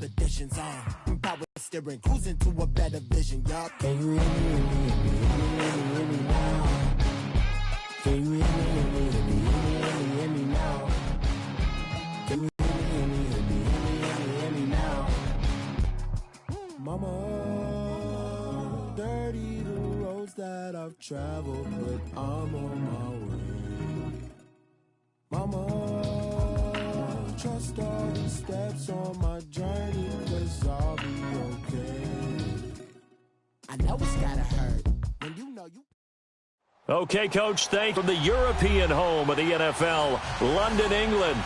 editions on. Power steering, cruising to a better vision, y'all. Can you hear me? Hear me now? Can you hear me now? Can you hear me now? Mama, dirty the roads that I've traveled, but I'm on my way. Mama, trust all the steps on my journey, 'cause I'll be okay. I know it's gotta hurt when you know you. Okay, Coach, thank you from the European home of the NFL, London, England.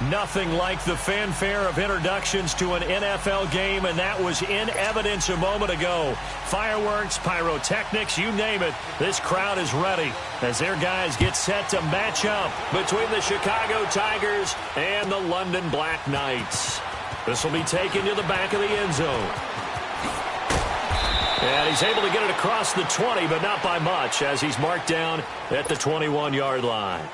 Nothing like the fanfare of introductions to an NFL game, and that was in evidence a moment ago. Fireworks, pyrotechnics, you name it. This crowd is ready as their guys get set to match up between the Chicago Tigers and the London Black Knights. This will be taken to the back of the end zone. And he's able to get it across the 20, but not by much, as he's marked down at the 21-yard line.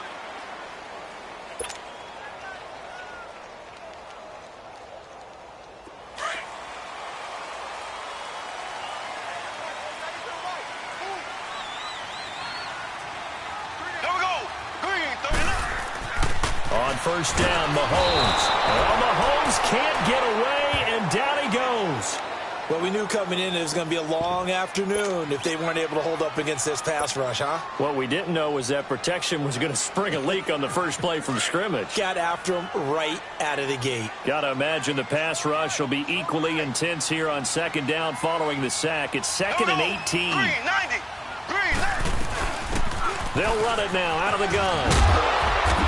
On first down, Mahomes. Well, Mahomes can't get away, and down he goes. Well, we knew coming in it was going to be a long afternoon if they weren't able to hold up against this pass rush, huh? What we didn't know was that protection was going to spring a leak on the first play from scrimmage. Got after him right out of the gate. Got to imagine the pass rush will be equally intense here on second down following the sack. It's second and 18. Green, 90. Green, 90. They'll run it now out of the gun.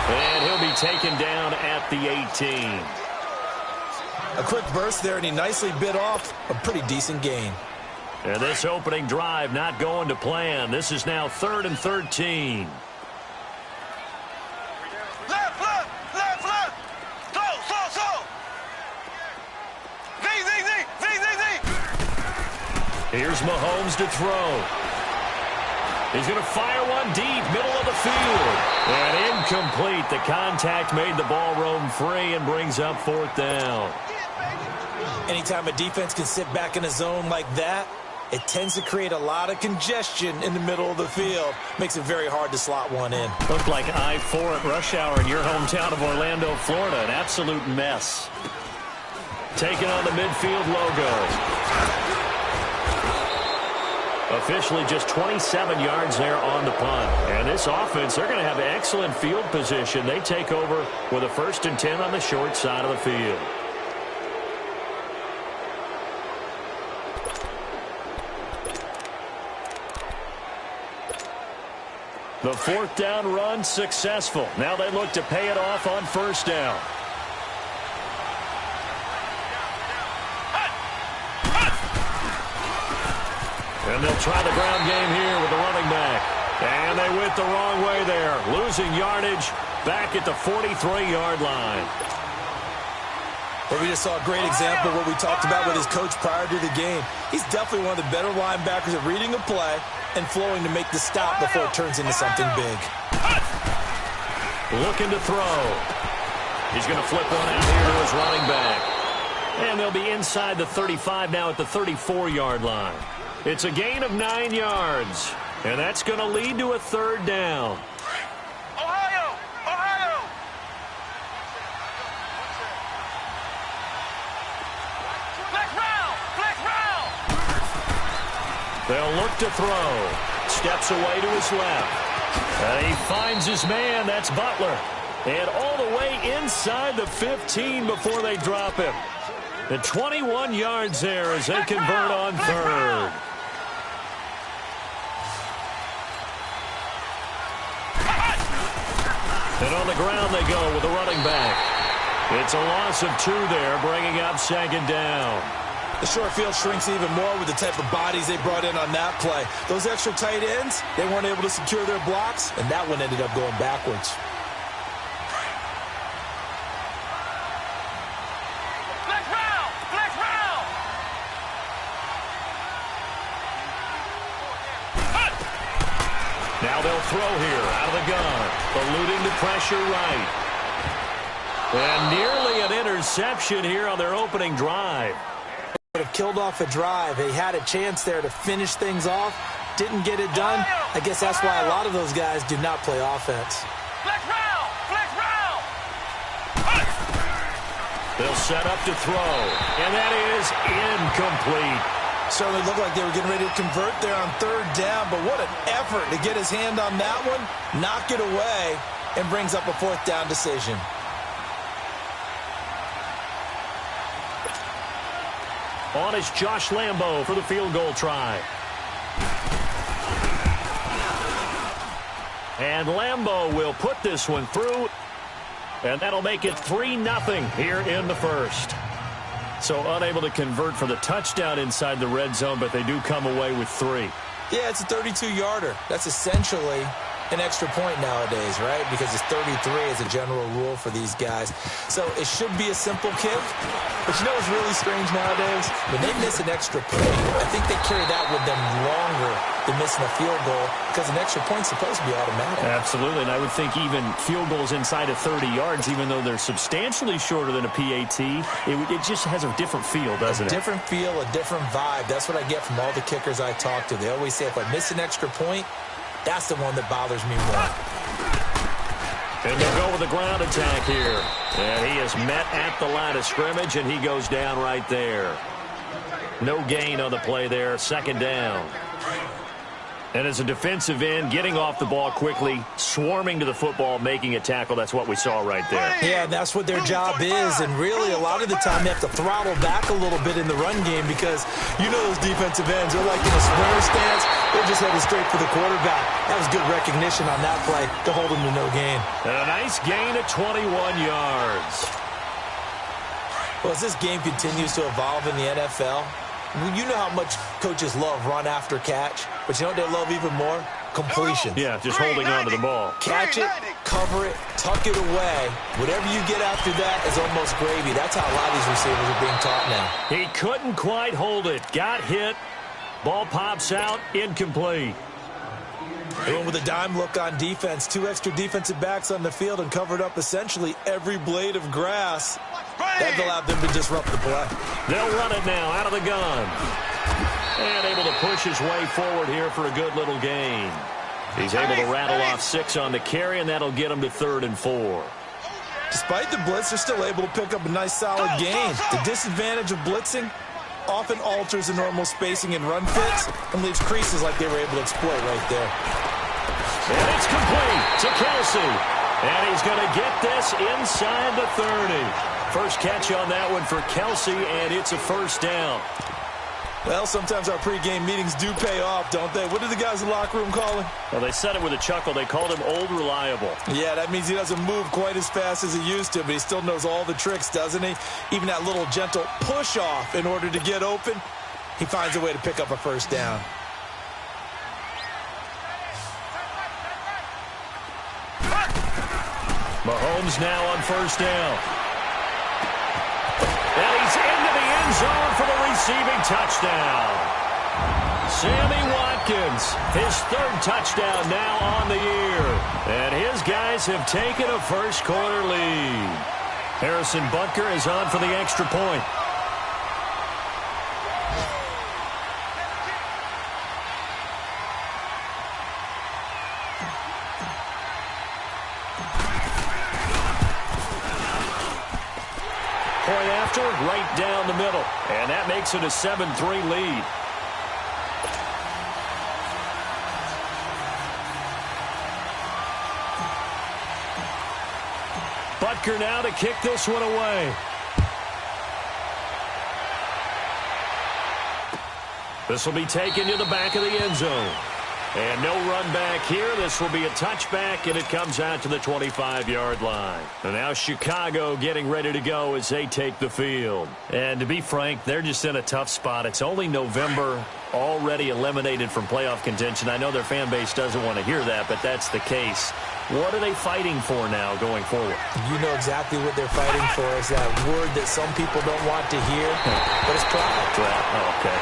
And he'll be taken down at the 18. A quick burst there, and he nicely bit off a pretty decent gain. And this opening drive not going to plan. This is now 3rd and 13. Left. Slow. V. Here's Mahomes to throw. He's going to fire one deep, middle of the field. And incomplete. The contact made the ball roam free and brings up 4th down. Anytime a defense can sit back in a zone like that, it tends to create a lot of congestion in the middle of the field. Makes it very hard to slot one in. Looked like I-4 at rush hour in your hometown of Orlando, Florida. An absolute mess. Taking on the midfield logo. Officially just 27 yards there on the punt. And this offense, they're going to have excellent field position. They take over with a 1st and 10 on the short side of the field. The 4th down run successful. Now they look to pay it off on 1st down. And they'll try the ground game here with the running back. And they went the wrong way there. Losing yardage back at the 43-yard line. Well, we just saw a great example of what we talked about with his coach prior to the game. He's definitely one of the better linebackers at reading a play and flowing to make the stop before it turns into something big. Looking to throw. He's going to flip one out here to his running back. And they'll be inside the 35 now at the 34-yard line. It's a gain of 9 yards. And that's going to lead to a 3rd down. Ohio. Flex round. They'll look to throw. Steps away to his left. And he finds his man. That's Butler. And all the way inside the 15 before they drop him. The 21 yards there as they convert on 3rd. And on the ground they go with the running back. It's a loss of 2 there, bringing up 2nd down. The short field shrinks even more with the type of bodies they brought in on that play. Those extra tight ends, they weren't able to secure their blocks, and that one ended up going backwards. Flex round. Now they'll throw here out of the gun. Alluding to pressure right. And nearly an interception here on their opening drive. Would have killed off a drive. They had a chance there to finish things off. Didn't get it done. I guess that's why a lot of those guys do not play offense. Flex round! Flex round! They'll set up to throw. And that is incomplete. Certainly looked like they were getting ready to convert there on third down, but what an effort to get his hand on that one, knock it away, and brings up a fourth down decision. On is Josh Lambo for the field goal try. And Lambo will put this one through. And that'll make it 3-0 here in the first. So unable to convert for the touchdown inside the red zone, but they do come away with 3. Yeah, it's a 32-yarder. That's essentially an extra point nowadays, right? Because it's 33 as a general rule for these guys. So it should be a simple kick. But you know what's really strange nowadays? When they miss an extra point, I think they carry that with them longer than missing a field goal because an extra point's supposed to be automatic. Absolutely, and I would think even field goals inside of 30 yards, even though they're substantially shorter than a PAT, it just has a different feel, doesn't it? A different feel, a different vibe. That's what I get from all the kickers I talk to. They always say if I miss an extra point, that's the one that bothers me more. And they'll go with the ground attack here. And he is met at the line of scrimmage, and he goes down right there. No gain on the play there. Second down. And as a defensive end, getting off the ball quickly, swarming to the football, making a tackle, that's what we saw right there. Yeah, that's what their job is, and really a lot of the time they have to throttle back a little bit in the run game because you know those defensive ends, they're like in a sprinter stance, they're just headed straight for the quarterback. That was good recognition on that play to hold them to no gain. And a nice gain at 21 yards. Well, as this game continues to evolve in the NFL, you know how much coaches love run after catch, but you know what they love even more? Completion. Yeah, just holding on to the ball. Catch it, cover it, tuck it away. Whatever you get after that is almost gravy. That's how a lot of these receivers are being taught now. He couldn't quite hold it. Got hit. Ball pops out. Incomplete. They went with a dime look on defense. 2 extra defensive backs on the field and covered up essentially every blade of grass. That allowed them to disrupt the play. They'll run it now out of the gun. And able to push his way forward here for a good little gain. He's able to rattle off 6 on the carry, and that'll get him to 3rd and 4. Despite the blitz, they're still able to pick up a nice solid gain. The disadvantage of blitzing often alters the normal spacing and run fits and leaves creases like they were able to exploit right there. And it's complete to Kelsey. And he's going to get this inside the 30. First catch on that one for Kelsey, and it's a first down. Well, sometimes our pregame meetings do pay off, don't they? What did the guys in the locker room call him? Well, they said it with a chuckle. They called him Old Reliable. Yeah, that means he doesn't move quite as fast as he used to, but he still knows all the tricks, doesn't he? Even that little gentle push-off in order to get open, he finds a way to pick up a first down. Mahomes now on first down. And he's into the end zone for the receiving touchdown. Sammy Watkins, his 3rd touchdown now on the year. And his guys have taken a first-quarter lead. Harrison Butker is on for the extra point. Point after, right down the middle. And that makes it a 7-3 lead. Butker now to kick this one away. This will be taken to the back of the end zone. And no run back here. This will be a touchback, and it comes out to the 25-yard line. And now Chicago getting ready to go as they take the field. And to be frank, they're just in a tough spot. It's only November, already eliminated from playoff contention. I know their fan base doesn't want to hear that, but that's the case. What are they fighting for now going forward? You know exactly what they're fighting for. Is that word that some people don't want to hear, but it's pride. Draft. Oh, okay.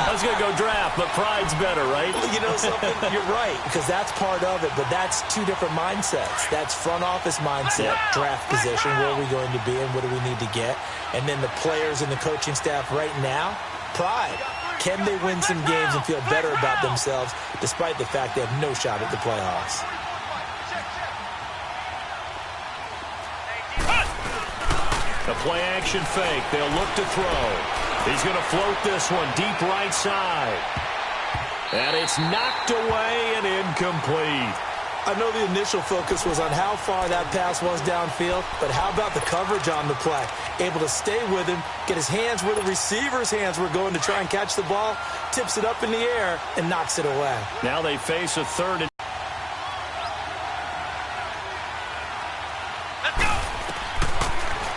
I was going to go draft, but pride's better, right? You know something? You're right, because that's part of it, but that's two different mindsets. That's front office mindset, draft position, where are we going to be and what do we need to get? And then the players and the coaching staff right now, pride. Can they win some games and feel better about themselves despite the fact they have no shot at the playoffs? A play-action fake. They'll look to throw. He's going to float this one deep right side. And it's knocked away and incomplete. I know the initial focus was on how far that pass was downfield, but how about the coverage on the play? Able to stay with him, get his hands where the receiver's hands were going to try and catch the ball, tips it up in the air, and knocks it away. Now they face a third and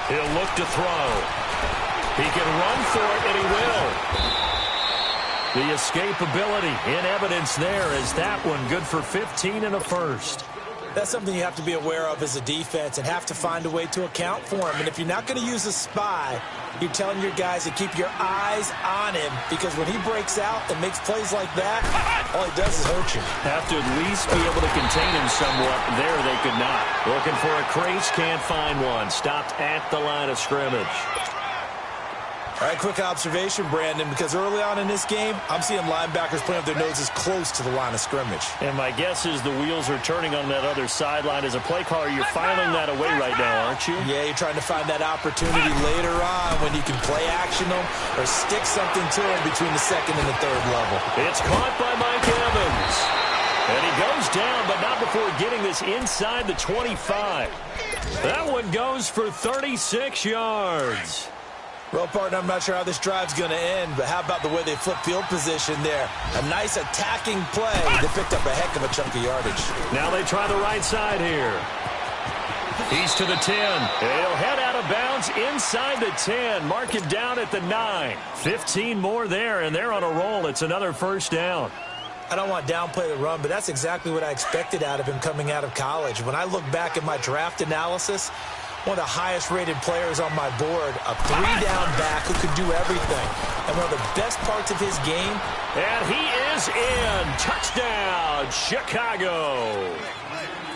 he'll look to throw. He can run for it, and he will. The escapability in evidence there is that one good for 15 and a first. That's something you have to be aware of as a defense and have to find a way to account for him. And if you're not going to use a spy, you're telling your guys to keep your eyes on him, because when he breaks out and makes plays like that, all he does is hurt you. Have to at least be able to contain him somewhat. There they could not. Looking for a crease, can't find one. Stopped at the line of scrimmage. All right, quick observation, Brandon, because early on in this game, I'm seeing linebackers playing with their noses close to the line of scrimmage. And my guess is the wheels are turning on that other sideline. As a play caller, you're filing that away right now, aren't you? Yeah, you're trying to find that opportunity later on when you can play action them or stick something to them between the second and the third level. It's caught by Mike Evans. And he goes down, but not before getting this inside the 25. That one goes for 36 yards. Well, partner, I'm not sure how this drive's going to end, but how about the way they flip field position there? A nice attacking play. They picked up a heck of a chunk of yardage. Now they try the right side here. He's to the 10. He'll head out of bounds inside the 10. Mark him down at the 9. 15 more there, and they're on a roll. It's another first down. I don't want to downplay the run, but that's exactly what I expected out of him coming out of college. When I look back at my draft analysis, one of the highest-rated players on my board, a three-down back who could do everything. And one of the best parts of his game. And he is in. Touchdown, Chicago.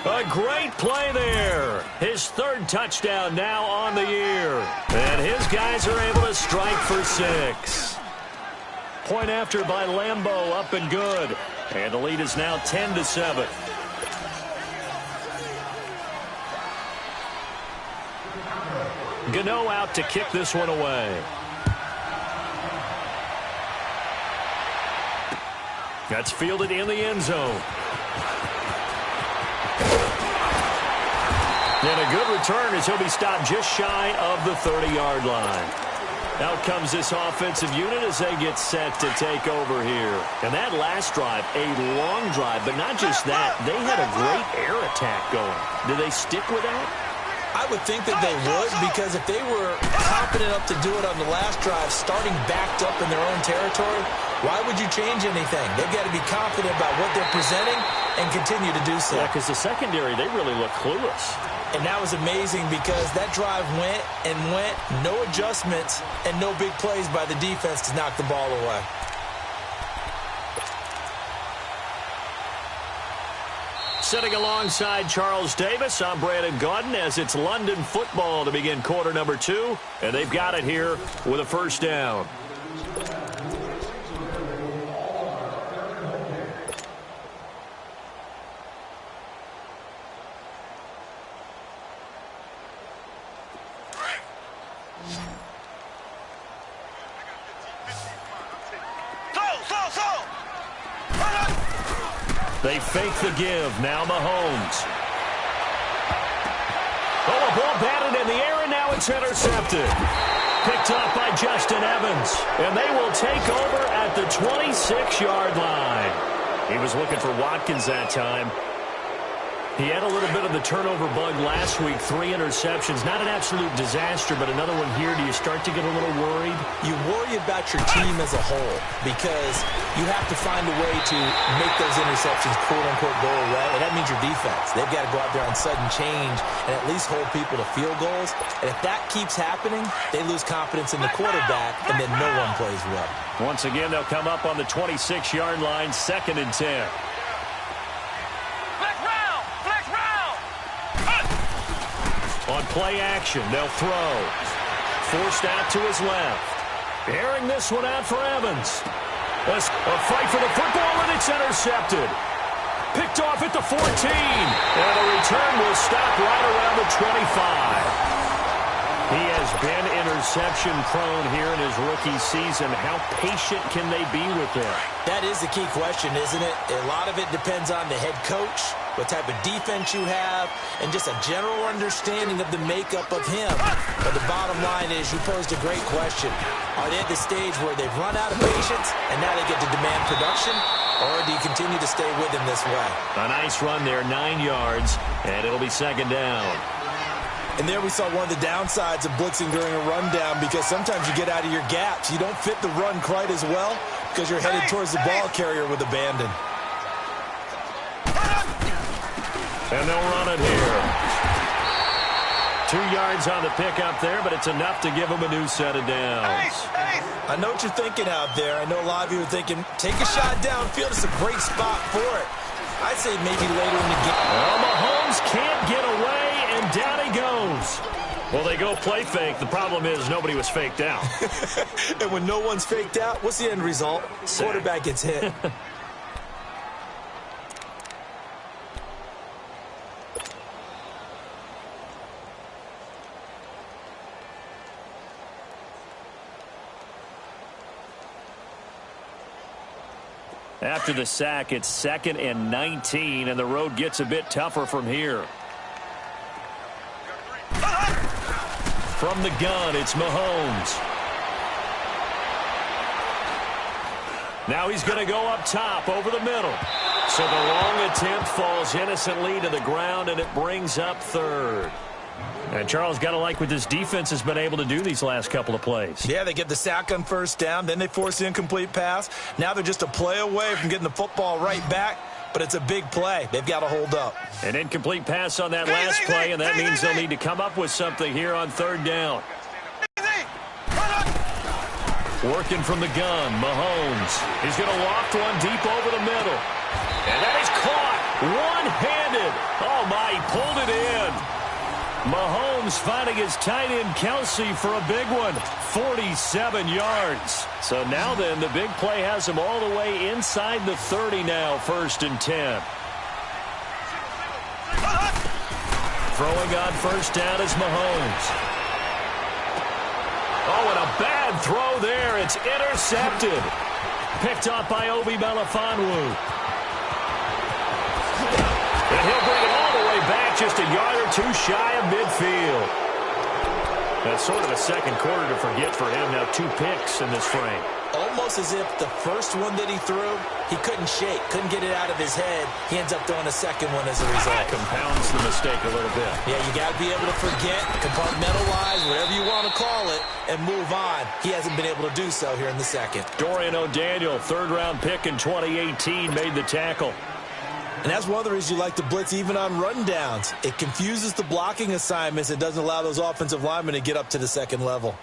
A great play there. His third touchdown now on the year. And his guys are able to strike for 6. Point after by Lambeau, up and good. And the lead is now 10-7. Gano out to kick this one away. That's fielded in the end zone. And a good return as he'll be stopped just shy of the 30-yard line. Out comes this offensive unit as they get set to take over here. And that last drive, a long drive, but not just that. They had a great air attack going. Do they stick with that? I would think that they would, because if they were confident enough to do it on the last drive, starting backed up in their own territory, why would you change anything? They've got to be confident about what they're presenting and continue to do so. Yeah, because the secondary, they really look clueless. And that was amazing because that drive went and went, no adjustments, and no big plays by the defense to knock the ball away. Sitting alongside Charles Davis, I'm Brandon Gaudin as it's London football to begin quarter number 2. And they've got it here with a first down. They fake the give. Now Mahomes. Oh, a ball batted in the air, and now it's intercepted. Picked off by Justin Evans. And they will take over at the 26-yard line. He was looking for Watkins that time. He had a little bit of the turnover bug last week, 3 interceptions. Not an absolute disaster, but another one here. Do you start to get a little worried? You worry about your team as a whole because you have to find a way to make those interceptions, quote-unquote, go away, and that means your defense. They've got to go out there on sudden change and at least hold people to field goals. And if that keeps happening, they lose confidence in the quarterback, and then no one plays well. Once again, they'll come up on the 26-yard line, 2nd and 10. On play action, they'll throw. Forced out to his left. Airing this one out for Evans. A fight for the football, and it's intercepted. Picked off at the 14. And the return will stop right around the 25. He has been interception-prone here in his rookie season. How patient can they be with him? That is the key question, isn't it? A lot of it depends on the head coach, what type of defense you have, and just a general understanding of the makeup of him. But the bottom line is you posed a great question. Are they at the stage where they've run out of patience and now they get to demand production? Or do you continue to stay with him this way? A nice run there, 9 yards, and it'll be 2nd down. And there we saw one of the downsides of blitzing during a rundown because sometimes you get out of your gaps. You don't fit the run quite as well because you're headed towards the ball carrier with abandon. And they'll run it here. 2 yards on the pickup there, but it's enough to give them a new set of downs. I know what you're thinking out there. I know a lot of you are thinking, take a shot downfield. It's a great spot for it. I'd say maybe later in the game. Well, Mahomes can't get away, and down he goes. Well, they go play fake. The problem is nobody was faked out. And when no one's faked out, what's the end result? Quarterback gets hit. After the sack, it's 2nd and 19, and the road gets a bit tougher from here. From the gun, it's Mahomes. Now he's going to go up top over the middle. So the long attempt falls innocently to the ground, and it brings up 3rd. And Charles, got to like what this defense has been able to do these last couple of plays. Yeah, they get the sack on 1st down, then they force the incomplete pass. Now they're just a play away from getting the football right back, but it's a big play. They've got to hold up. An incomplete pass on that last play, and that means they'll need to come up with something here on 3rd down. Working from the gun, Mahomes. He's going to loft one deep over the middle. And that is caught one-handed. Oh, my, he pulled it in. Mahomes finding his tight end Kelsey for a big one, 47 yards. So now then, the big play has him all the way inside the 30 now, 1st and 10. Throwing on 1st down is Mahomes. Oh, and a bad throw there. It's intercepted. Picked off by Obi Melifonwu. And he'll bring it all the way back, just a yard or 2 shy of midfield. That's sort of a second quarter to forget for him. Now 2 picks in this frame. Almost as if the first one that he threw, he couldn't shake, couldn't get it out of his head. He ends up throwing a second one as a result. Compounds the mistake a little bit. Yeah, you got to be able to forget, compartmentalize, whatever you want to call it, and move on. He hasn't been able to do so here in the second. Dorian O'Daniel, 3rd-round pick in 2018, made the tackle. And that's one of the reasons you like to blitz even on rundowns. It confuses the blocking assignments. It doesn't allow those offensive linemen to get up to the second level.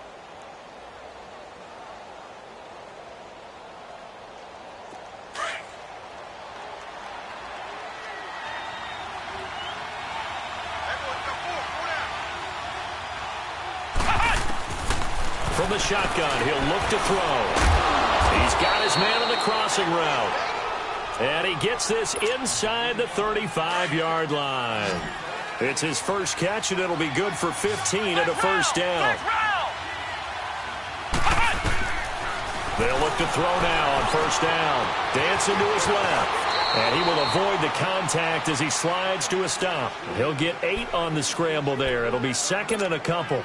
From the shotgun, he'll look to throw. He's got his man on the crossing route. And he gets this inside the 35-yard line. It's his first catch, and it'll be good for 15 at a 1st down. They'll look to throw now on 1st down. Dancing to his left. And he will avoid the contact as he slides to a stop. He'll get 8 on the scramble there. It'll be 2nd and a couple.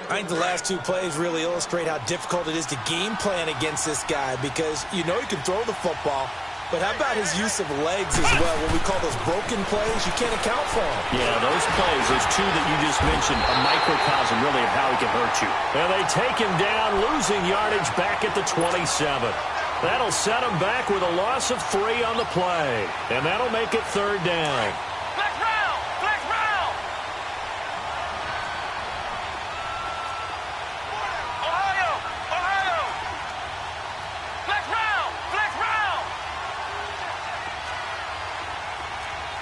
I think the last 2 plays really illustrate how difficult it is to game plan against this guy because you know he can throw the football. But how about his use of legs as well, what we call those broken plays? You can't account for them. Yeah, those plays, those two that you just mentioned, a microcosm really of how he can hurt you. And they take him down, losing yardage back at the 27. That'll set him back with a loss of 3 on the play. And that'll make it 3rd down. Flex round! Flex round! Ohio! Ohio! Flex round! Flex round!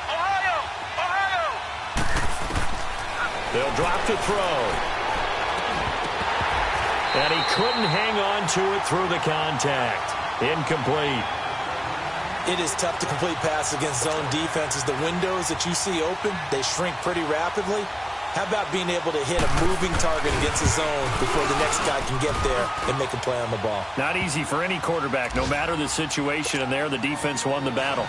Ohio! Ohio! They'll drop to throw. And he couldn't hang on to it through the contact. Incomplete. It is tough to complete passes against zone defenses. The windows that you see open, they shrink pretty rapidly. How about being able to hit a moving target against the zone before the next guy can get there and make a play on the ball? Not easy for any quarterback, no matter the situation, and there the defense won the battle.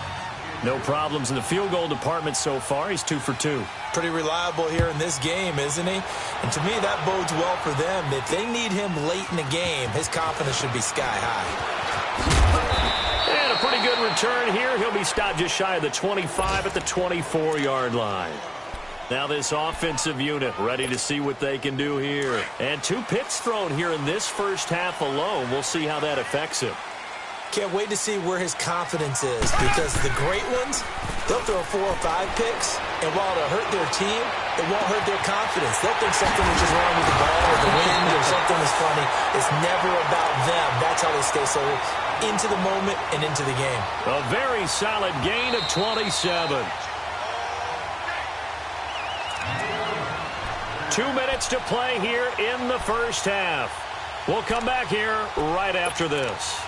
No problems in the field goal department so far. He's 2 for 2. Pretty reliable here in this game, isn't he? And to me, that bodes well for them. If they need him late in the game, his confidence should be sky high. And a pretty good return here. He'll be stopped just shy of the 25 at the 24-yard line. Now this offensive unit ready to see what they can do here. And 2 picks thrown here in this first half alone. We'll see how that affects him. Can't wait to see where his confidence is, because the great ones, they'll throw 4 or 5 picks, and while it'll hurt their team, it won't hurt their confidence. They'll think something is just wrong with the ball or the wind or something is funny. It's never about them. That's how they stay so into the moment and into the game. A very solid gain of 27. 2 minutes to play here in the first half. We'll come back here right after this.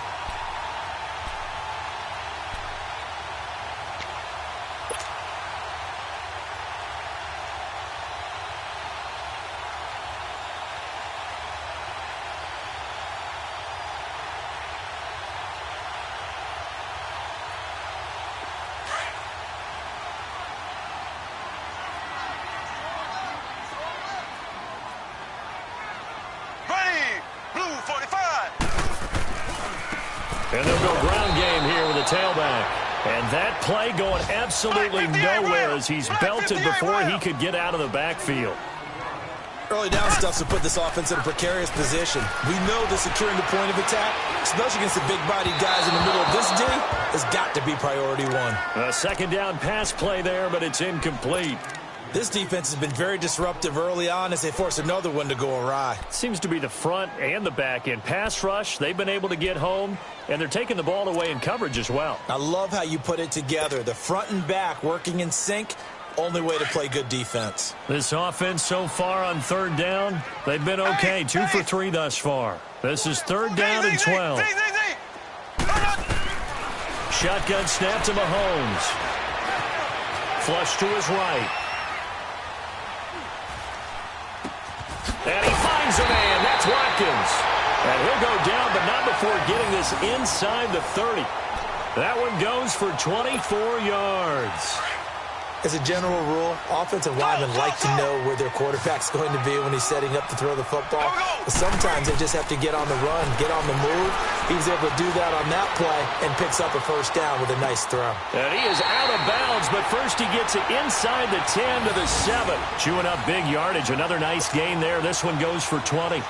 And they'll go ground game here with a tailback. And that play going absolutely nowhere as he's belted before he could get out of the backfield. Early down stuff to put this offense in a precarious position. We know the securing the point of attack, especially against the big-bodied guys in the middle of this D, has got to be priority 1. A 2nd down pass play there, but it's incomplete. This defense has been very disruptive early on as they force another one to go awry. Seems to be the front and the back end. Pass rush, they've been able to get home, and they're taking the ball away in coverage as well. I love how you put it together. The front and back working in sync, only way to play good defense. This offense so far on 3rd down, they've been okay. 2 for 3 thus far. This is 3rd down and 12. Shotgun snap to Mahomes. Flush to his right. And he finds a man. That's Watkins. And he'll go down, but not before getting this inside the 30. That one goes for 24 yards. As a general rule, offensive linemen like to know where their quarterback's going to be when he's setting up to throw the football. But sometimes they just have to get on the run, get on the move. He was able to do that on that play and picks up a 1st down with a nice throw. And he is out of bounds, but first he gets it inside the 10 to the 7. Chewing up big yardage. Another nice gain there. This one goes for 20.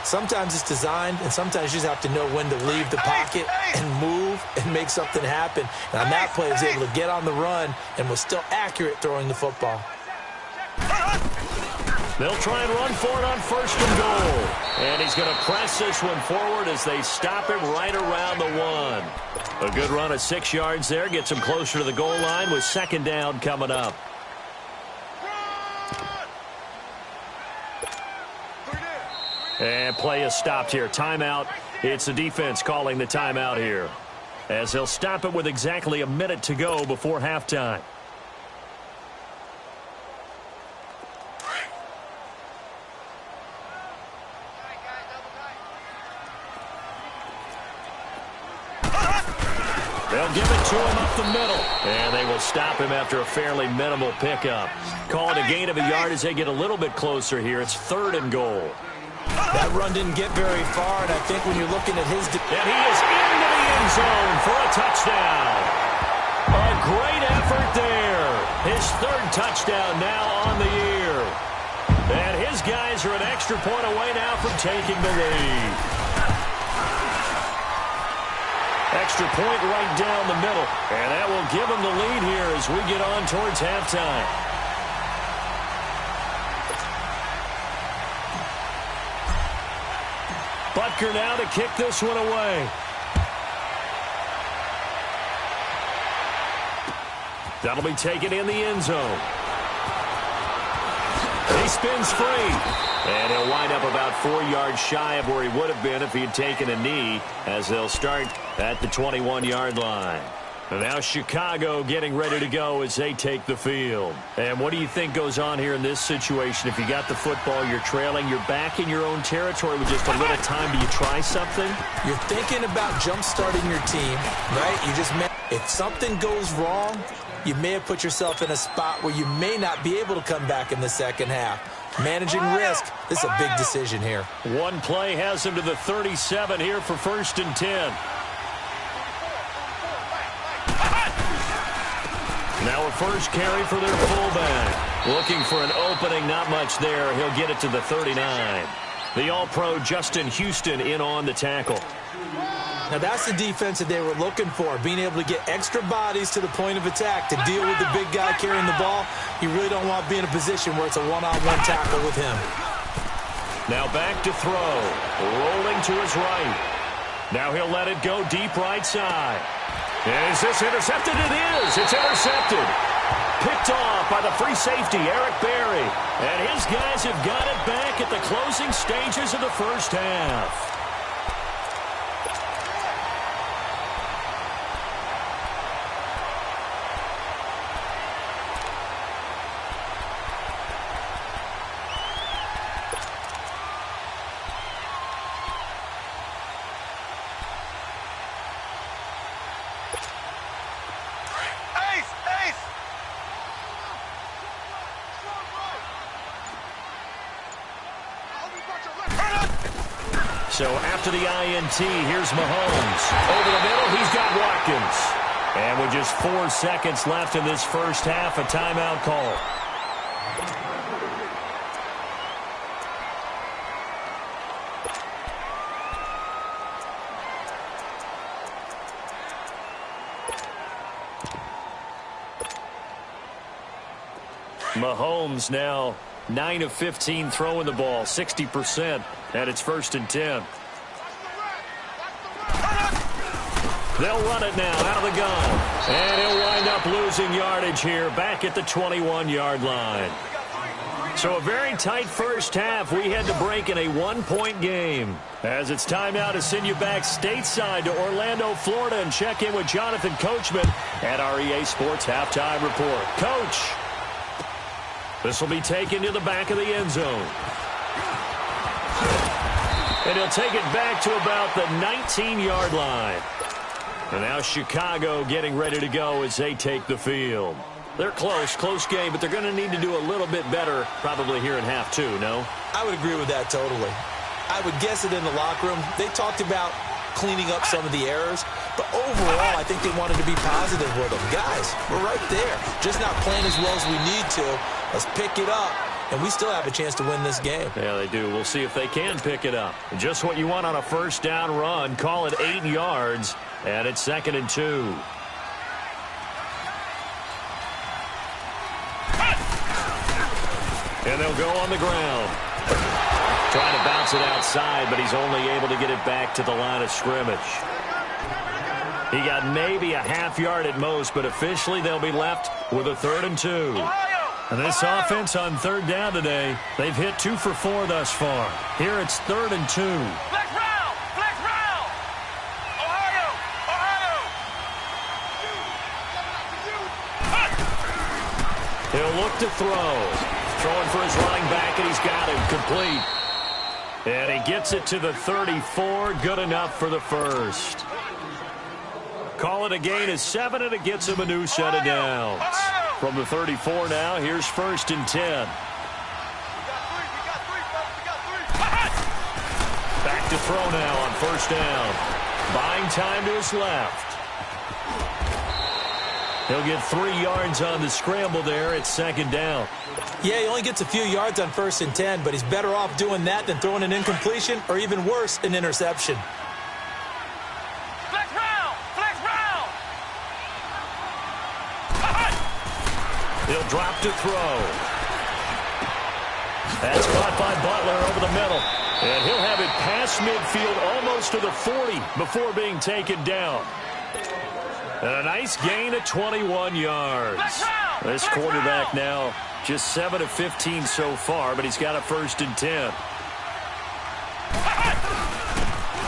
Sometimes it's designed, and sometimes you just have to know when to leave the pocket and move and make something happen. And on that play, he was able to get on the run and was still accurate throwing the football. They'll try and run for it on 1st and goal. And he's going to press this one forward as they stop him right around the 1. A good run of 6 yards there. Gets him closer to the goal line with 2nd down coming up. And play is stopped here. Timeout. It's the defense calling the timeout here, as they'll stop it with exactly a minute to go before halftime. They'll give it to him up the middle. And they will stop him after a fairly minimal pickup. Call it a gain of a yard as they get a little bit closer here. It's 3rd and goal. That run didn't get very far, and I think when you're looking at his... And he is into the end zone for a touchdown. A great effort there. His third touchdown now on the year. And his guys are an extra point away now from taking the lead. Extra point right down the middle. And that will give them the lead here as we get on towards halftime. Butker now to kick this one away. That'll be taken in the end zone. He spins free. And he'll wind up about 4 yards shy of where he would have been if he had taken a knee, as they'll start at the 21-yard line. And now Chicago getting ready to go as they take the field. And what do you think goes on here in this situation? If you got the football, you're trailing, you're back in your own territory with just a little time. Do you try something? You're thinking about jump-starting your team, right? If something goes wrong, you may have put yourself in a spot where you may not be able to come back in the second half. Managing risk, this is a big decision here. One play has him to the 37 here for 1st and 10. Now a first carry for their fullback. Looking for an opening, not much there. He'll get it to the 39. The All-Pro Justin Houston in on the tackle. Now that's the defense that they were looking for, being able to get extra bodies to the point of attack to deal with the big guy carrying the ball. You really don't want to be in a position where it's a one-on-one tackle with him. Now back to throw. Rolling to his right. Now he'll let it go deep right side. Is this intercepted? It is. It's intercepted. Picked off by the free safety, Eric Berry. And his guys have got it back at the closing stages of the first half. So after the INT, here's Mahomes. Over the middle, he's got Watkins. And with just 4 seconds left in this first half, a timeout call. Mahomes now 9 of 15 throwing the ball, 60%, and it's 1st and 10. They'll run it now out of the gun. And he'll wind up losing yardage here back at the 21-yard line. So a very tight first half. We had to break in a 1-point game. As it's time now to send you back stateside to Orlando, Florida, and check in with Jonathan Coachman at our EA Sports Halftime Report. Coach, this will be taken to the back of the end zone. And he'll take it back to about the 19-yard line. And now Chicago getting ready to go as they take the field. They're close game, but they're going to need to do a little bit better probably here in half two, no? I would agree with that totally. I would guess it in the locker room. They talked about cleaning up some of the errors, but overall I think they wanted to be positive with them. Guys, we're right there. Just not playing as well as we need to. Let's pick it up, and we still have a chance to win this game. Yeah, they do. We'll see if they can pick it up. Just what you want on a first down run. Call it 8 yards, and it's 2nd and 2. And they'll go on the ground. Trying to bounce it outside, but he's only able to get it back to the line of scrimmage. He got maybe a half yard at most, but officially they'll be left with a 3rd and 2. And this offense on 3rd down today, they've hit 2 for 4 thus far. Here it's 3rd and 2. Flex round! Flex round! Ohio! Ohio! He'll look to throw. Throwing for his running back, and he's got him complete. And he gets it to the 34. Good enough for the first. Call it a gain of 7, and it gets him a new set of downs. From the 34 now, here's 1st and 10. Back to throw now on 1st down. Buying time to his left. He'll get 3 yards on the scramble there at second down. Yeah, he only gets a few yards on 1st and 10, but he's better off doing that than throwing an incompletion or even worse, an interception. Flex round! Flex round! He'll drop to throw. That's caught by Butler over the middle. And he'll have it past midfield almost to the 40 before being taken down. And a nice gain of 21 yards. This quarterback now just 7 of 15 so far, but he's got a 1st and 10.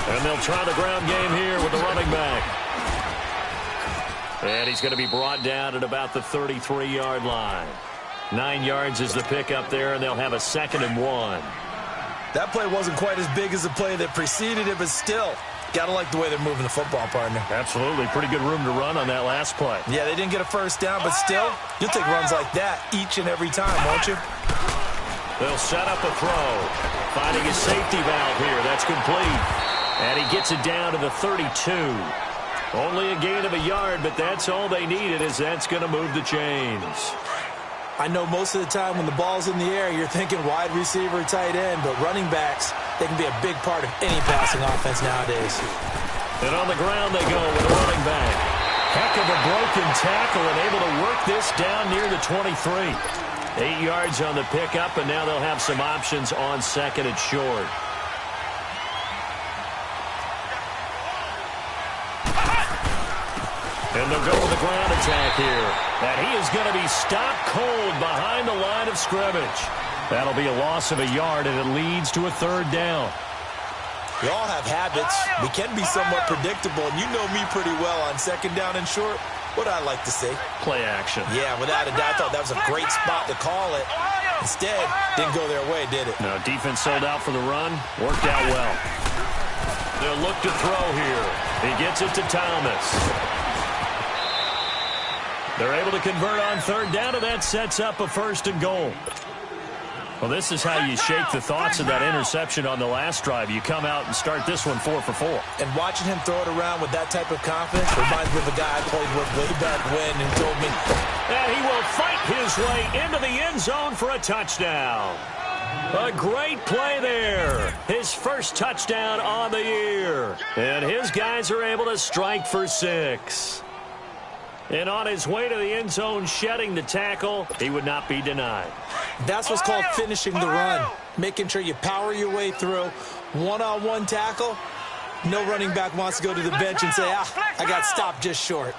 And they'll try the ground game here with the running back. And he's going to be brought down at about the 33-yard line. 9 yards is the pickup there, and they'll have a 2nd and 1. That play wasn't quite as big as the play that preceded it, but still, gotta like the way they're moving the football, partner. Absolutely. Pretty good room to run on that last play. Yeah, they didn't get a 1st down, but still, you'll take runs like that each and every time, won't you? They'll set up a throw. Finding a safety valve here. That's complete. And he gets it down to the 32. Only a gain of a yard, but that's all they needed, as that's going to move the chains. I know most of the time when the ball's in the air, you're thinking wide receiver, tight end, but running backs, they can be a big part of any passing offense nowadays. And on the ground they go with a running back. Heck of a broken tackle and able to work this down near the 23. 8 yards on the pickup, and now they'll have some options on 2nd and short. And they'll go with the ground attack here. And he is going to be stopped cold behind the line of scrimmage. That'll be a loss of a yard, and it leads to a 3rd down. We all have habits. We can be somewhat predictable, and you know me pretty well on 2nd down and short. What I like to see. Play action. Yeah, without a doubt, I thought that was a great spot to call it. Instead, didn't go their way, did it? No, defense sold out for the run. Worked out well. They'll look to throw here. He gets it to Thomas. They're able to convert on 3rd down, and that sets up a 1st and goal. Well, this is how you shake the thoughts of that interception on the last drive. You come out and start this one 4 for 4. And watching him throw it around with that type of confidence reminds me of a guy I played with way back when who told me. And he will fight his way into the end zone for a touchdown. A great play there. His first touchdown on the year. And his guys are able to strike for 6. And on his way to the end zone, shedding the tackle, he would not be denied. That's what's called finishing the run. Making sure you power your way through. One-on-one tackle. No running back wants to go to the bench and say, I got stopped just short.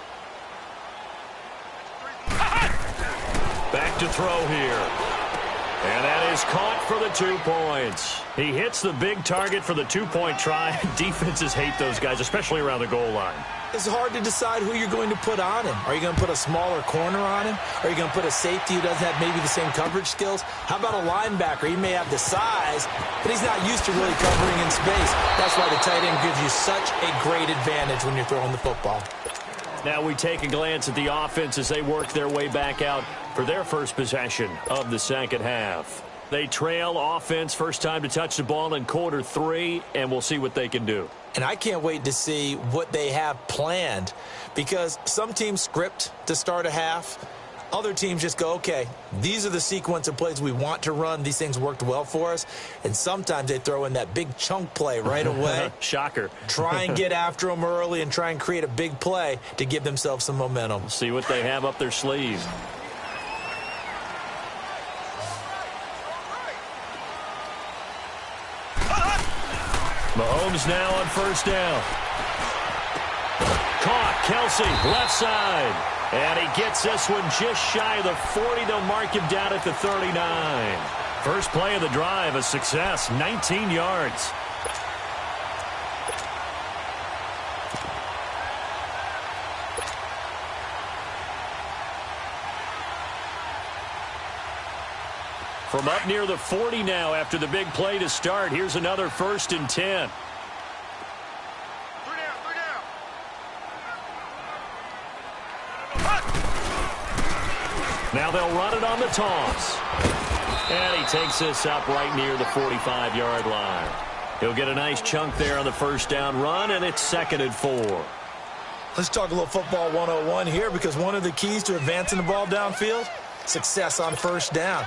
Back to throw here. And that is caught for the 2 points. He hits the big target for the 2-point try. Defenses hate those guys, especially around the goal line. It's hard to decide who you're going to put on him. Are you going to put a smaller corner on him? Are you going to put a safety who doesn't have maybe the same coverage skills? How about a linebacker? He may have the size, but he's not used to really covering in space. That's why the tight end gives you such a great advantage when you're throwing the football. Now we take a glance at the offense as they work their way back out for their first possession of the 2nd half. They trail offense, first time to touch the ball in quarter 3, and we'll see what they can do. And I can't wait to see what they have planned, because some teams script to start a half. Other teams just go, okay, these are the sequence of plays we want to run. These things worked well for us. And sometimes they throw in that big chunk play right away. Shocker. Try and get after them early and try and create a big play to give themselves some momentum. See what they have up their sleeve. Mahomes now on 1st down. Caught. Kelsey, left side. And he gets this one just shy of the 40. They'll mark him down at the 39. First play of the drive, a success. 19 yards. From up near the 40 now after the big play to start. Here's another 1st and 10. Now they'll run it on the toss. And he takes this up right near the 45-yard line. He'll get a nice chunk there on the first down run, and it's 2nd and 4. Let's talk a little football 101 here, because one of the keys to advancing the ball downfield, success on first down.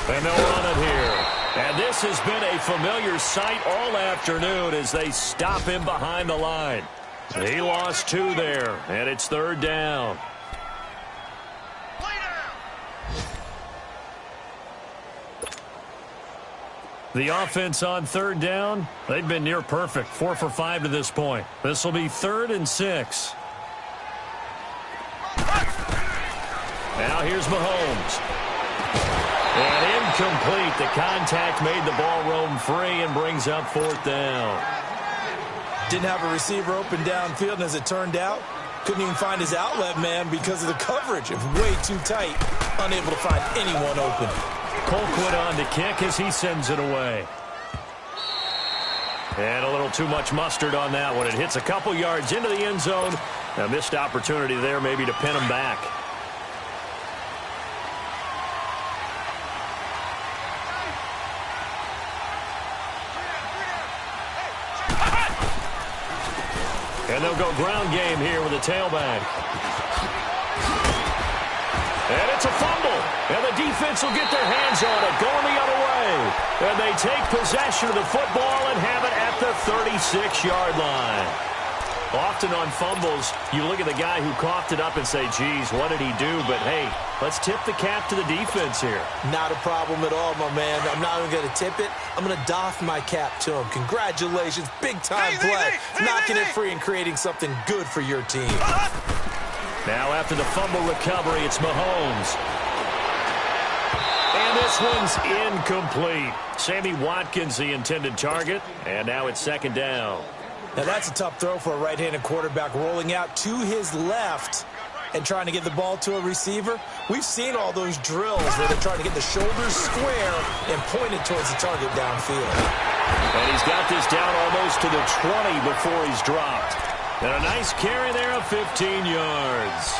And they'll run it here. And this has been a familiar sight all afternoon as they stop him behind the line. He lost 2 there, and it's 3rd down. The offense on 3rd down, they've been near perfect, 4 for 5 to this point. This will be 3rd and 6. Now here's Mahomes. And incomplete. The contact made the ball roam free and brings up 4th down. Didn't have a receiver open downfield, and as it turned out, couldn't even find his outlet man because of the coverage. It was way too tight, unable to find anyone open. Colquitt on to kick as he sends it away. And a little too much mustard on that one. It hits a couple yards into the end zone. A missed opportunity there maybe to pin him back. And they'll go ground game here with a tailback. And it's a fumble. And the defense will get their hands on it, going the other way. And they take possession of the football and have it at the 36-yard line. Often on fumbles, you look at the guy who coughed it up and say, geez, what did he do? But, hey, let's tip the cap to the defense here. Not a problem at all, my man. I'm not even going to tip it. I'm going to doff my cap to him. Congratulations. Big-time play. Knocking it free and creating something good for your team. Now after the fumble recovery, it's Mahomes. And this one's incomplete. Sammy Watkins, the intended target. And now it's 2nd down. Now that's a tough throw for a right-handed quarterback, rolling out to his left and trying to get the ball to a receiver. We've seen all those drills where they're trying to get the shoulders square and point it towards the target downfield. And he's got this down almost to the 20 before he's dropped. And a nice carry there of 15 yards.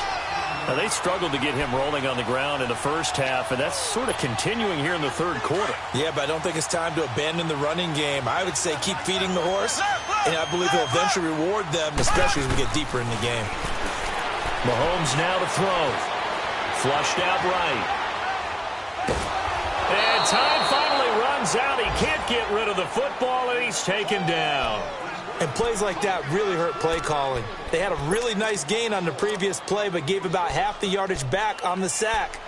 Now, they struggled to get him rolling on the ground in the first half, and that's sort of continuing here in the 3rd quarter. Yeah, but I don't think it's time to abandon the running game. I would say keep feeding the horse, and I believe he'll eventually reward them, especially as we get deeper in the game. Mahomes now to throw. Flushed out right. And time finally runs out. He can't get rid of the football, and he's taken down. And plays like that really hurt play calling. They had a really nice gain on the previous play, but gave about half the yardage back on the sack.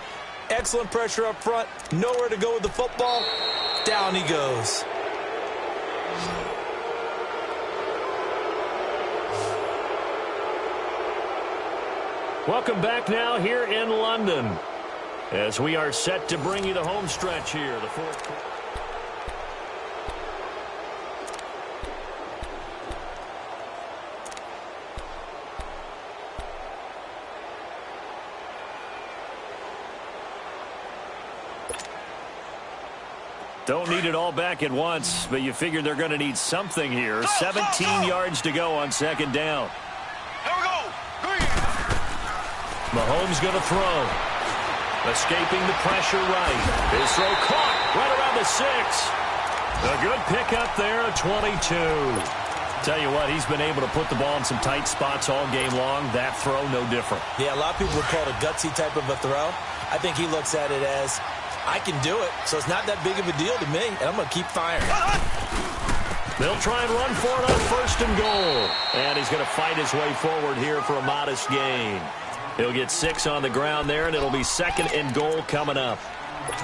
Excellent pressure up front. Nowhere to go with the football. Down he goes. Welcome back now here in London as we are set to bring you the home stretch here, the 4th quarter. Don't need it all back at once, but you figure they're going to need something here. 17 yards to go on 2nd down. Here we go. Mahomes going to throw. Escaping the pressure right. His throw caught right around the 6. A good pickup there, a 22. Tell you what, he's been able to put the ball in some tight spots all game long. That throw, no different. Yeah, a lot of people would call it a gutsy type of a throw. I think he looks at it as, I can do it, so it's not that big of a deal to me, and I'm going to keep firing. They'll try and run for it on 1st and goal. And he's going to fight his way forward here for a modest gain. He'll get 6 on the ground there, and it'll be 2nd and goal coming up.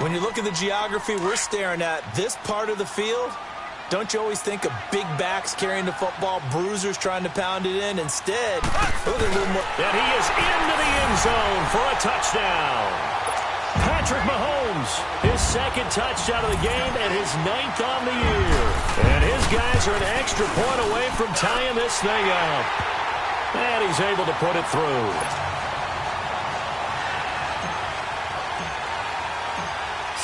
When you look at the geography we're staring at, this part of the field, don't you always think of big backs carrying the football, bruisers trying to pound it in? Instead, look at a little more. And he is into the end zone for a touchdown. Patrick Mahomes, his 2nd touchdown of the game and his 9th on the year. And his guys are an extra point away from tying this thing up. And he's able to put it through.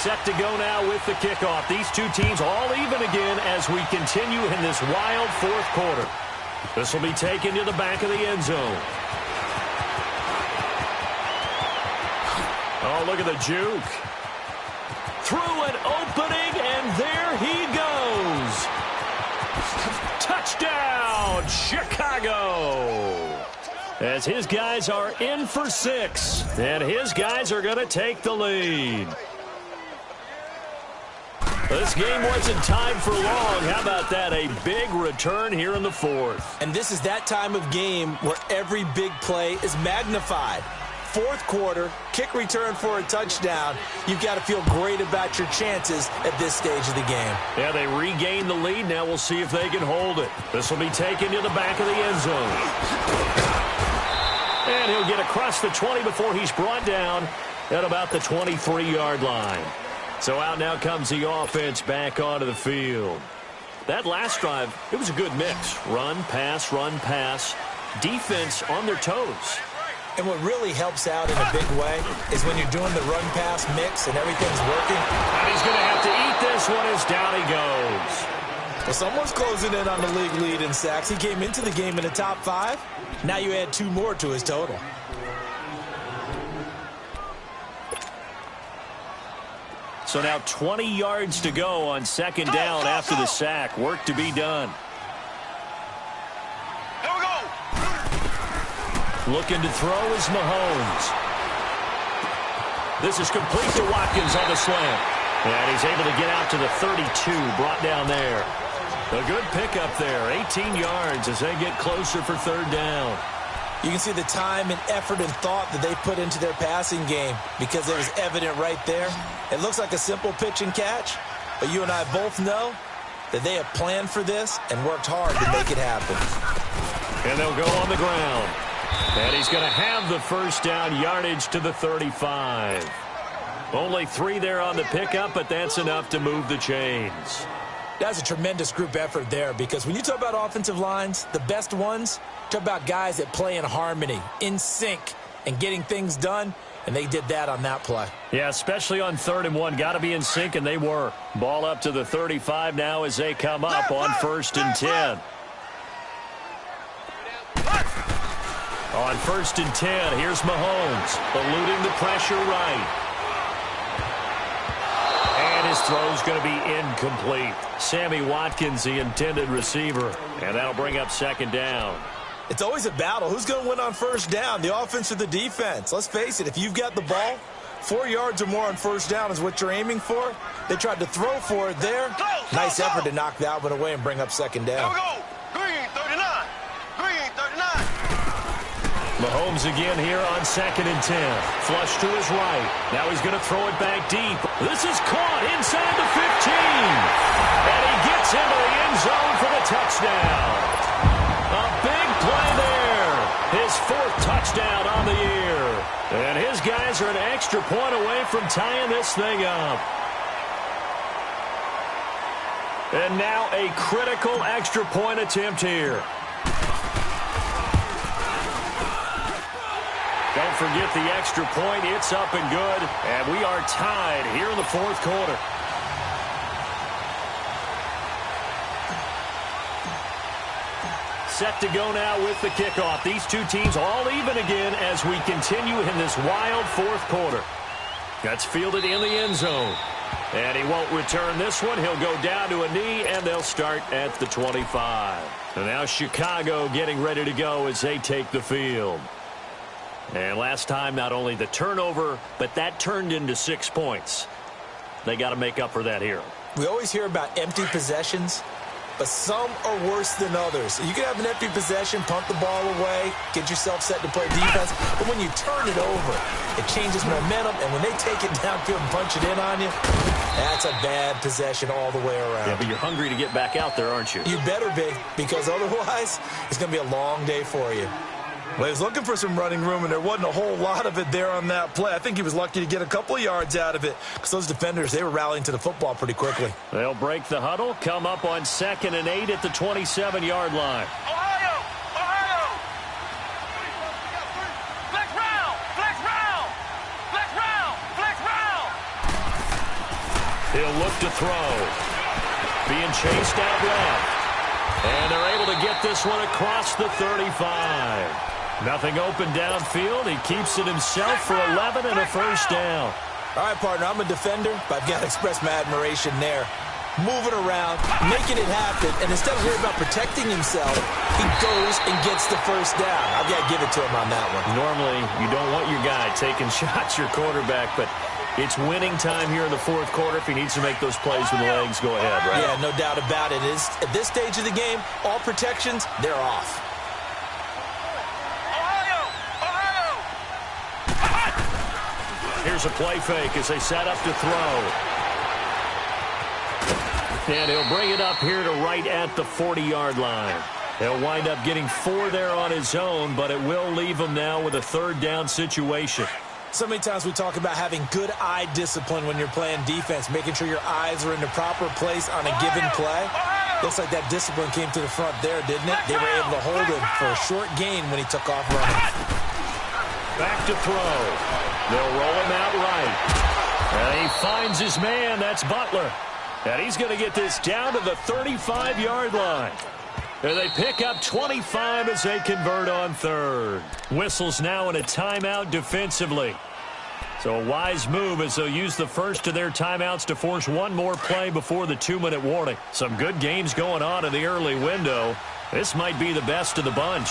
Set to go now with the kickoff. These two teams all even again as we continue in this wild 4th quarter. This will be taken to the back of the end zone. Oh, look at the juke. Through an opening, and there he goes. Touchdown, Chicago. As his guys are in for 6, and his guys are going to take the lead. This game wasn't tied for long. How about that? A big return here in the 4th. And this is that time of game where every big play is magnified. 4th quarter, kick return for a touchdown. You've got to feel great about your chances at this stage of the game. Yeah, they regain the lead. Now we'll see if they can hold it. This will be taken to the back of the end zone. And he'll get across the 20 before he's brought down at about the 23-yard line. So out now comes the offense back onto the field. That last drive, it was a good mix. Run, pass, defense on their toes. And what really helps out in a big way is when you're doing the run-pass mix and everything's working. And he's going to have to eat this one as down he goes. Well, someone's closing in on the league lead in sacks. He came into the game in the top 5. Now you add 2 more to his total. So now 20 yards to go on 2nd down after the sack. Work to be done. Here we go. Looking to throw is Mahomes. This is complete to Watkins on the slant. And he's able to get out to the 32, brought down there. A good pickup there, 18 yards as they get closer for 3rd down. You can see the time and effort and thought that they put into their passing game because it was evident right there. It looks like a simple pitch and catch, but you and I both know that they have planned for this and worked hard to make it happen. And they'll go on the ground. And he's going to have the 1st down, yardage to the 35. Only 3 there on the pickup, but that's enough to move the chains. That's a tremendous group effort there because when you talk about offensive lines, the best ones, talk about guys that play in harmony, in sync, and getting things done, and they did that on that play. Yeah, especially on 3rd and 1. Got to be in sync, and they were. Ball up to the 35 now as they come up on 1st and 10. On 1st and 10, here's Mahomes, eluding the pressure right. And his throw's going to be incomplete. Sammy Watkins, the intended receiver. And that'll bring up 2nd down. It's always a battle. Who's going to win on 1st down, the offense or the defense? Let's face it, if you've got the ball, 4 yards or more on 1st down is what you're aiming for. They tried to throw for it there. Nice effort to knock that one away and bring up 2nd down. Here we go. Green 39. Green 39. Mahomes again here on 2nd and 10. Flush to his right. Now he's going to throw it back deep. This is caught inside the 15. And he gets into the end zone for the touchdown. A big play there. His 4th touchdown on the year. And his guys are an extra point away from tying this thing up. And now a critical extra point attempt here. Don't forget the extra point. It's up and good. And we are tied here in the 4th quarter. Set to go now with the kickoff. These two teams all even again as we continue in this wild 4th quarter. That's fielded in the end zone. And he won't return this one. He'll go down to a knee, and they'll start at the 25. And now Chicago getting ready to go as they take the field. And last time, not only the turnover, but that turned into 6 points. They got to make up for that here. We always hear about empty possessions, but some are worse than others. You can have an empty possession, punt the ball away, get yourself set to play defense, but when you turn it over, it changes momentum, and when they take it downfield and punch it in on you, that's a bad possession all the way around. Yeah, but you're hungry to get back out there, aren't you? You better be, because otherwise, it's going to be a long day for you. Well, he was looking for some running room, and there wasn't a whole lot of it there on that play. I think he was lucky to get a couple of yards out of it because those defenders, they were rallying to the football pretty quickly. They'll break the huddle, come up on 2nd and 8 at the 27-yard line. Ohio! Ohio! Flex round! Flex round! Flex round! Flex round! He'll look to throw. Being chased out left. And they're able to get this one across the 35. Nothing open downfield. He keeps it himself for 11 and a first down. All right, partner, I'm a defender, but I've got to express my admiration there. Moving around, making it happen, and instead of worrying about protecting himself, he goes and gets the first down. I've got to give it to him on that one. Normally, you don't want your guy taking shots, your quarterback, but it's winning time here in the fourth quarter. If he needs to make those plays with the legs, go ahead, right? Yeah, no doubt about it. At this stage of the game, all protections, they're off. Here's a play fake as they set up to throw. And he'll bring it up here to right at the 40-yard line. He'll wind up getting 4 there on his own, but it will leave him now with a third down situation. So many times we talk about having good eye discipline when you're playing defense, making sure your eyes are in the proper place on a given play. Looks like that discipline came to the front there, didn't it? They were able to hold him for a short gain when he took off running. Back to throw. They'll roll him out right. And he finds his man. That's Butler. And he's going to get this down to the 35-yard line. And they pick up 25 as they convert on third. Whistles now in a timeout defensively. So a wise move as they'll use the first of their timeouts to force one more play before the 2-minute warning. Some good games going on in the early window. This might be the best of the bunch.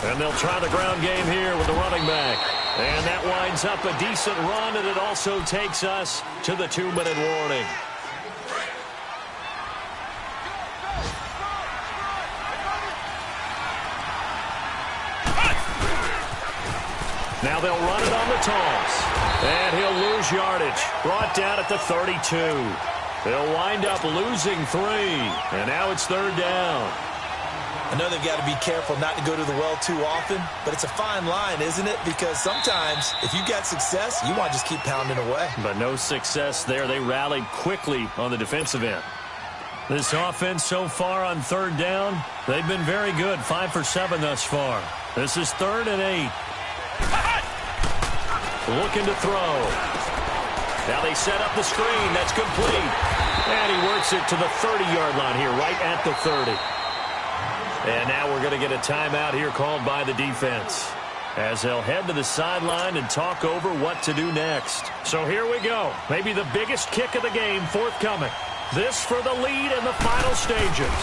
And they'll try the ground game here with the running back. And that winds up a decent run, and it also takes us to the 2-minute warning. Now they'll run it on the toss. And he'll lose yardage. Brought down at the 32. They'll wind up losing 3. And now it's third down. I know they've got to be careful not to go to the well too often, but it's a fine line, isn't it? Because sometimes, if you've got success, you want to just keep pounding away. But no success there. They rallied quickly on the defensive end. This offense so far on third down, they've been very good. 5 for 7 thus far. This is 3rd and 8. Looking to throw. Now they set up the screen. That's complete. And he works it to the 30-yard line here, right at the 30. And now we're going to get a timeout here called by the defense as they'll head to the sideline and talk over what to do next. So here we go. Maybe the biggest kick of the game forthcoming. This for the lead in the final stages.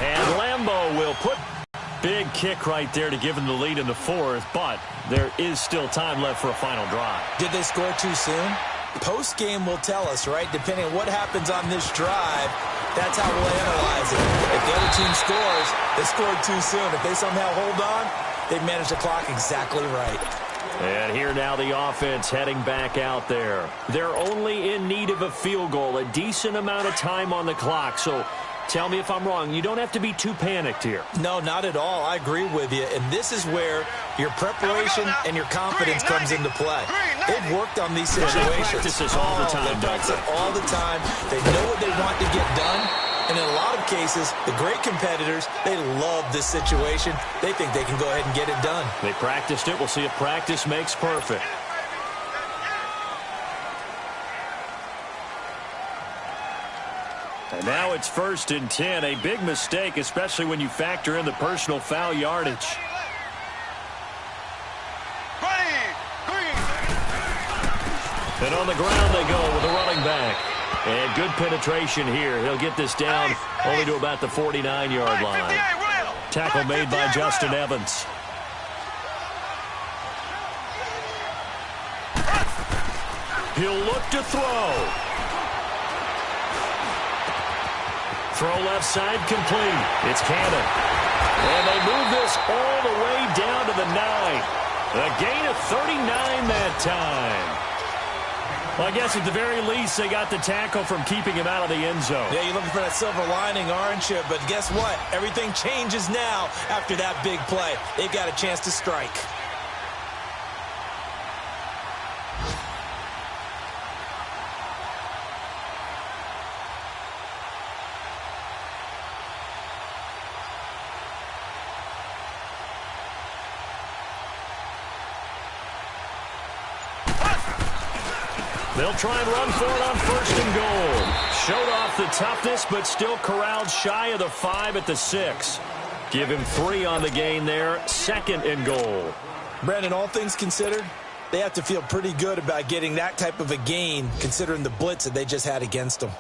And Lambeau will put big kick right there to give him the lead in the 4th, but there is still time left for a final drive. Did they score too soon? Post-game will tell us, right? Depending on what happens on this drive, that's how we'll analyze it. If the other team scores, they scored too soon. If they somehow hold on, they've managed the clock exactly right. And here now the offense heading back out there. They're only in need of a field goal, a decent amount of time on the clock. So tell me if I'm wrong. You don't have to be too panicked here. No, not at all. I agree with you. And this is where your preparation and your confidence comes into play. They've worked on these situations. They practice this all the time. They practice it all the time. They know what they want to get done. And in a lot of cases, the great competitors, they love this situation. They think they can go ahead and get it done. They practiced it. We'll see if practice makes perfect. And now it's 1st and 10. A big mistake, especially when you factor in the personal foul yardage. And on the ground they go with the running back. And good penetration here. He'll get this down only to about the 49-yard line. Tackle made by Justin Evans. He'll look to throw. Throw left side complete. It's Cannon. And they move this all the way down to the 9. A gain of 39 that time. Well, I guess at the very least, they got the tackle from keeping him out of the end zone. Yeah, you're looking for that silver lining, aren't you? But guess what? Everything changes now after that big play. They've got a chance to strike. They'll try and run for it on 1st and goal. Showed off the toughness, but still corralled shy of the 5 at the 6. Give him 3 on the gain there. 2nd and goal. Brandon, all things considered, they have to feel pretty good about getting that type of a gain, considering the blitz that they just had against them.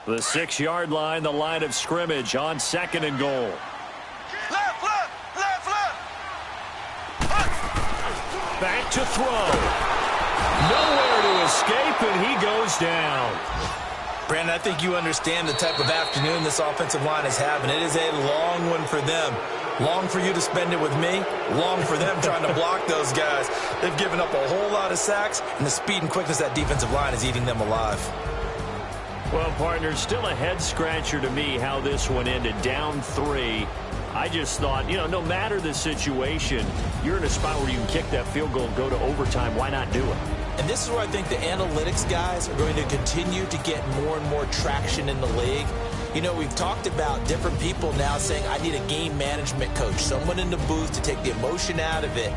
The 6-yard line, the line of scrimmage on 2nd and goal. Left, left, left, left. Back to throw. Nowhere to escape, and he goes down. Brandon, I think you understand the type of afternoon this offensive line is having. It is a long one for them. Long for you to spend it with me. Long for them trying to block those guys. They've given up a whole lot of sacks, and the speed and quickness of that defensive line is eating them alive. Well, partner, still a head-scratcher to me how this one ended. Down 3. I just thought, no matter the situation, you're in a spot where you can kick that field goal and go to overtime. Why not do it? And this is where I think the analytics guys are going to continue to get more and more traction in the league. We've talked about different people now saying, I need a game management coach, someone in the booth to take the emotion out of it.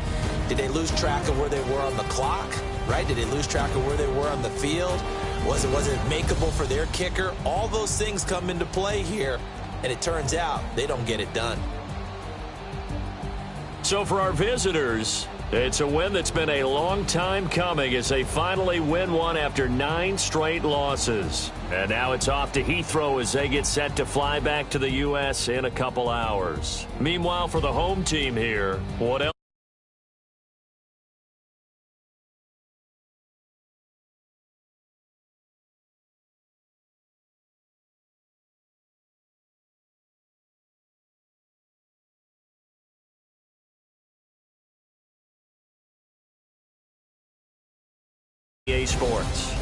Did they lose track of where they were on the clock, right? Did they lose track of where they were on the field? Was it makeable for their kicker? All those things come into play here, and it turns out they don't get it done. So for our visitors, it's a win that's been a long time coming as they finally win one after 9 straight losses. And now it's off to Heathrow as they get set to fly back to the U.S. in a couple hours. Meanwhile, for the home team here, what else? EA Sports.